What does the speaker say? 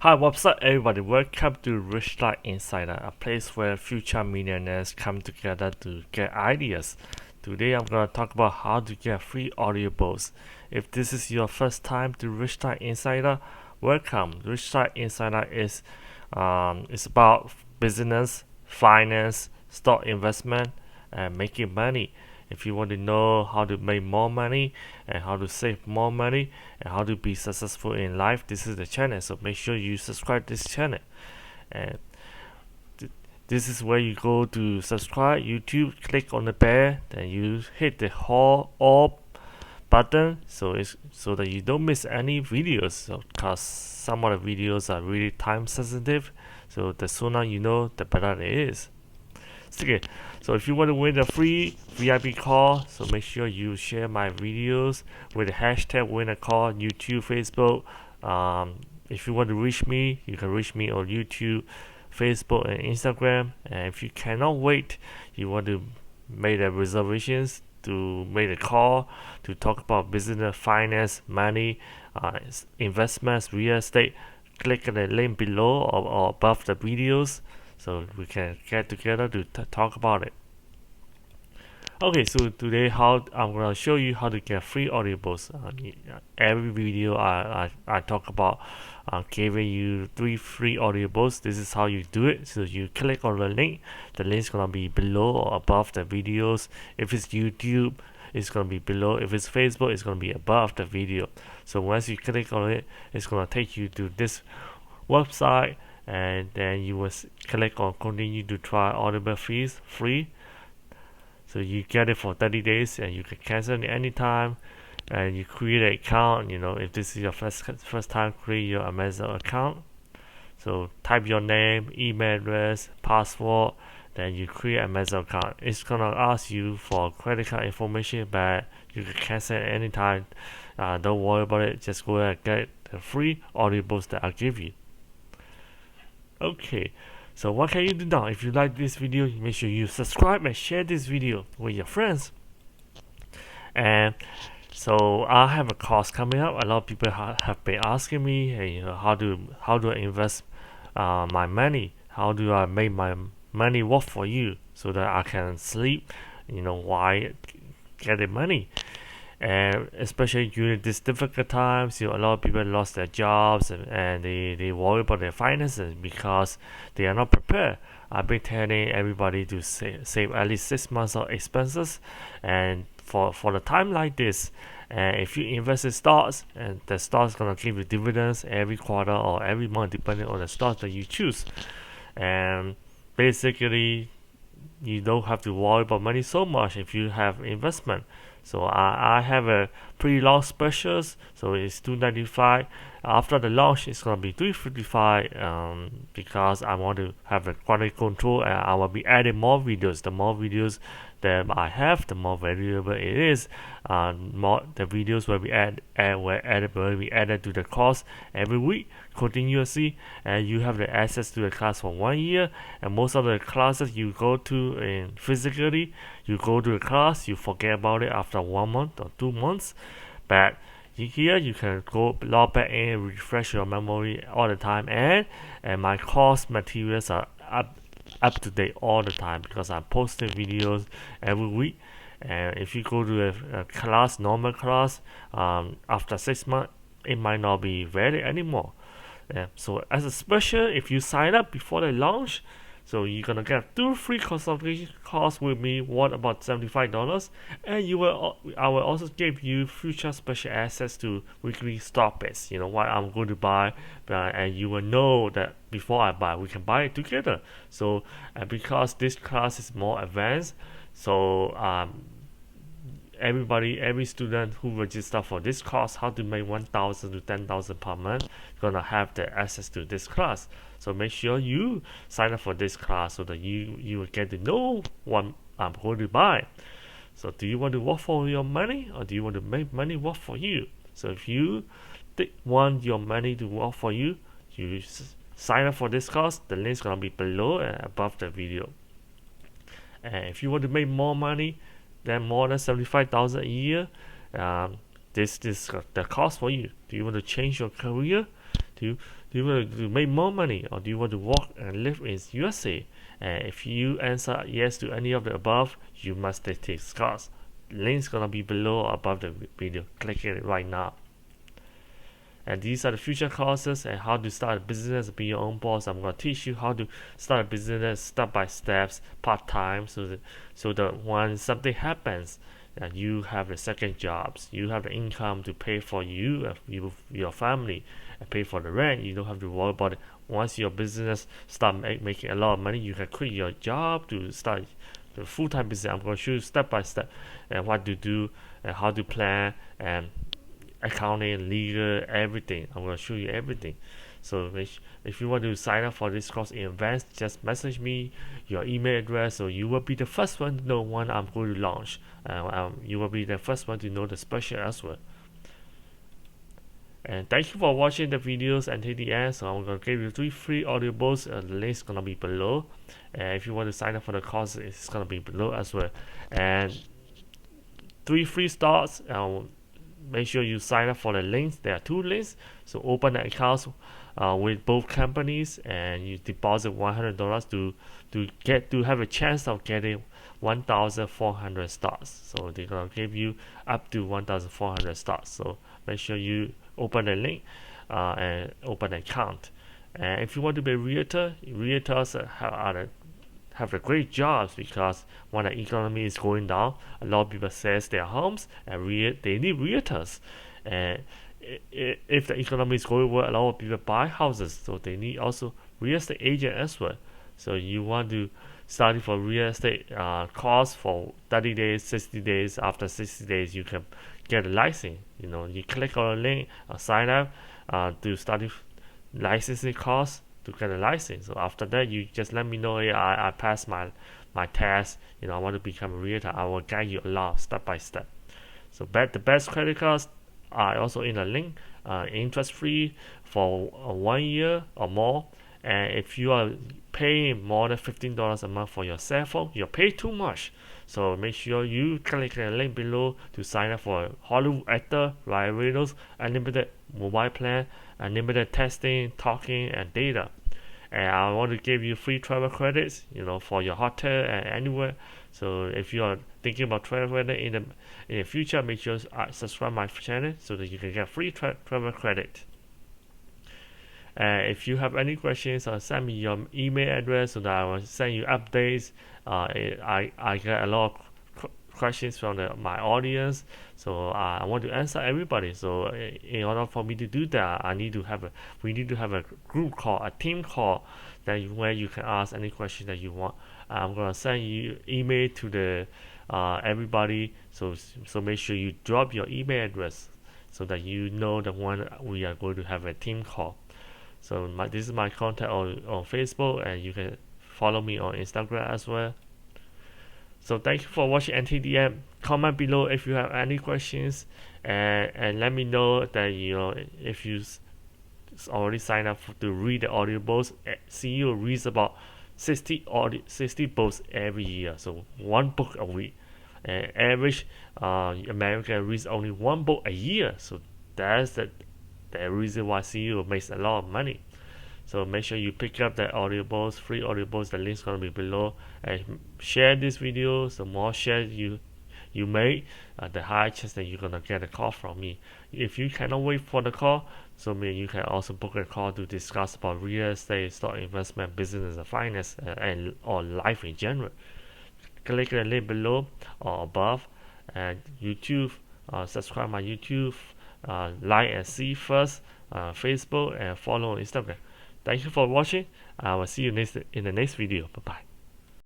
Hi, what's up, everybody? Welcome to Rich Life Insider, a place where future millionaires come together to get ideas. Today, I'm going to talk about how to get free audiobooks. If this is your first time to Rich Life Insider, welcome. Rich Life Insider is it's about business, finance, stock investment, and making money. If you want to know how to make more money and how to save more money and how to be successful in life, this is the channel. So make sure you subscribe this channel. And this is where you go to subscribe YouTube, click on the bell, then you hit the all button so that you don't miss any videos, because some of the videos are really time sensitive. So the sooner you know, the better it is. Okay, so if you want to win a free VIP call, so make sure you share my videos with the hashtag #WinACall, YouTube, Facebook. If you want to reach me, you can reach me on YouTube, Facebook, and Instagram. And if you cannot wait, you want to make the reservations to make a call to talk about business, finance, money, investments, real estate, click on the link below or above the videos, so we can get together to talk about it. Okay, so today I'm gonna show you how to get free audiobooks. Every video I talk about giving you 3 free audiobooks. This is how you do it. So you click on the link. The link's gonna be below or above the videos. If it's YouTube, it's gonna be below. If it's Facebook, it's gonna be above the video. So once you click on it, it's gonna take you to this website, and then you will click on continue to try Audible fees free. So you get it for 30 days and you can cancel it anytime, and you create an account. If this is your first time, create your Amazon account. So type your name, email address, password, then you create an Amazon account. It's gonna ask you for credit card information, but you can cancel it anytime. Don't worry about it, just go ahead and get the free audiobooks that I give you. Okay, so what can you do now? If you like this video, make sure you subscribe and share this video with your friends. And so I have a course coming up. A lot of people have been asking me, hey, how do I invest my money? How do I make my money work for you so that I can sleep? While getting money. And especially during these difficult times, a lot of people lost their jobs, and they worry about their finances because they are not prepared. I've been telling everybody to save at least 6 months of expenses, and for the time like this, and if you invest in stocks, and the stocks gonna give you dividends every quarter or every month depending on the stocks that you choose, and basically you don't have to worry about money so much if you have investment. So I have a pretty long specials, so it's $295. After the launch, it's gonna be $355, because I want to have a quality control, and I will be adding more videos. The more videos that I have, the more valuable it is. More the videos will be added to the course every week continuously, and you have the access to the class for 1 year. And most of the classes you go to in physically, you go to the class, you forget about it after 1 month or 2 months, but here you can go log back in, refresh your memory all the time, and my course materials are up to date all the time because I'm posting videos every week. And if you go to a class, normal class, after 6 months, it might not be valid anymore. So as a special, if you sign up before the launch, so you're gonna get 2 free consultation calls with me, worth about $75, and I will also give you future special access to weekly stock picks. What I'm going to buy, and you will know that before I buy, we can buy it together. So because this class is more advanced, so every student who register for this course, how to make 1,000 to 10,000 per month, gonna have the access to this class. So make sure you sign up for this class so that you will get to know what I'm going to buy. So do you want to work for your money, or do you want to make money work for you? So if you want your money to work for you, you sign up for this course. The link's gonna be below and above the video. And if you want to make more money, then more than 75,000 a year, this is the cost for you. Do you want to change your career? you want to make more money, or do you want to work and live in USA? And if you answer yes to any of the above, you must take this course. Link's gonna be below or above the video. Click it right now. And these are the future courses and how to start a business, be your own boss. I'm going to teach you how to start a business step by steps, part time, so that when something happens, you have the second jobs, you have the income to pay for your family, and pay for the rent. You don't have to worry about it. Once your business start making a lot of money, you can quit your job to start the full-time business. I'm going to show you step by step and what to do and how to plan and accounting, legal, everything. I'm going to show you everything. So if you want to sign up for this course in advance, just message me your email address, so you will be the first one to know when I'm going to launch. You will be the first one to know the special as well. And thank you for watching the videos until the end. So I'm going to give you 3 free audiobooks. The link is going to be below. And if you want to sign up for the course, it's going to be below as well. And 3 free starts. Make sure you sign up for the links. There are 2 links. So open an account with both companies, and you deposit $100 to have a chance of getting 1,400 stars. So they're gonna give you up to 1,400 stars. So make sure you open the link and open an account. And if you want to be a realtor, realtors have the great jobs, because when the economy is going down, a lot of people sell their homes and they need realtors. And if the economy is going well, a lot of people buy houses, so they need also real estate agent as well. So you want to study for real estate course for 30 days, 60 days. After 60 days, you can get a license. You click on a link, sign up to study licensing course to get a license. So after that, you just let me know, hey, I passed my test. I want to become a realtor. I will guide you a lot, step by step. So the best credit cards are also in the link, interest free for 1 year or more. And if you are paying more than $15 a month for your cell phone, you pay too much. So make sure you click the link below to sign up for Hollywood actor, Ryan Reynolds, unlimited mobile plan, unlimited texting, talking, and data. And I want to give you free travel credits, for your hotel and anywhere. So if you are thinking about traveling in the future, make sure subscribe my channel so that you can get free travel credit. If you have any questions, send me your email address so that I will send you updates. I get a lot of questions from my audience, so I want to answer everybody. So in order for me to do that, we need to have a group call, a team call, where you can ask any question that you want. I'm gonna send you email to the everybody. So make sure you drop your email address so that you know the one we are going to have a team call. So this is my contact on Facebook, and you can follow me on Instagram as well. So thank you for watching until the end. Comment below if you have any questions, and let me know that if you already signed up to read the audiobooks. CEO reads about 60 books every year, so 1 book a week. And average American reads only 1 book a year, so that's the reason why CEO makes a lot of money. So make sure you pick up the audiobooks, free audiobooks. The link's gonna be below. And share this video. The more shares you make, the higher chance that you're gonna get a call from me. If you cannot wait for the call, so you can also book a call to discuss about real estate, stock investment, business and finance, or life in general. Click the link below or above. And YouTube, subscribe my YouTube, like and see first, Facebook, and follow on Instagram. Thank you for watching. I will see you in the next video. Bye bye.